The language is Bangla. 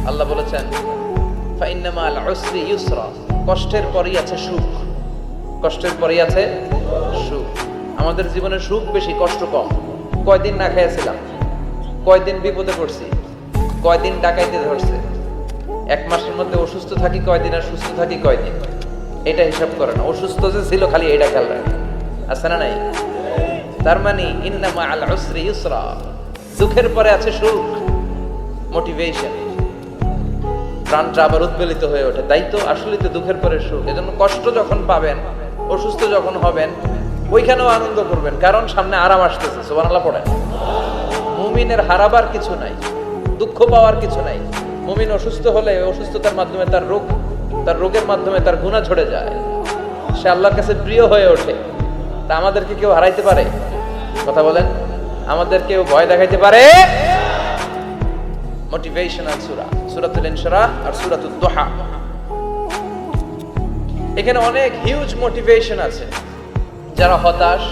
আল্লাহ বলেছেন ফাইন্না মাল উসরি ইউসরা, কষ্টের পরেই আছে সুখ। কষ্টের পরেই আছে সুখ। আমাদের জীবনে সুখ বেশি, কষ্ট কম। কয়দিন না খেয়েছিলাম, কয়দিন বিপদে পড়ছি, কয়দিন ডাকাইতে ধরছে, এক মাসের মধ্যে অসুস্থ থাকি কয়দিন আর সুস্থ থাকি কয়দিন, এটা হিসাব করে না। অসুস্থ যে ছিল খালি এটা খেয়াল রাখে, আছে না নাই? তার মানে ইন্না মাল উসরি ইউসরা, দুঃখের পরে আছে সুখ, মোটিভেশন। প্রাণটা আবার উদ্বেলিত হয়ে ওঠে, তাই তো আসলে তো দুঃখের পরে সুখ। এজন্য কষ্ট যখন পাবেন, অসুস্থ যখন হবেন, ওইখানেও আনন্দ করবেন, কারণ সামনে আরাম আসতেছে। সুবহানাল্লাহ পড়েন। মুমিনের হারাবার কিছু নাই, দুঃখ পাওয়ার কিছু নাই। মুমিন অসুস্থ হলে অসুস্থতার মাধ্যমে তার রোগের মাধ্যমে তার গুনাহ ঝরে যায়, সে আল্লাহর কাছে প্রিয় হয়ে ওঠে। তা আমাদেরকে কেউ হারাইতে পারে? কথা বলেন, আমাদের কেউ ভয় দেখাইতে পারে? মোটিভেশনাল সূরা, সূরাতুল ইনশিরাহ আর সূরাতুদ দুহা, এখানে অনেক হিউজ মোটিভেশন আছে। যারা হতাশ,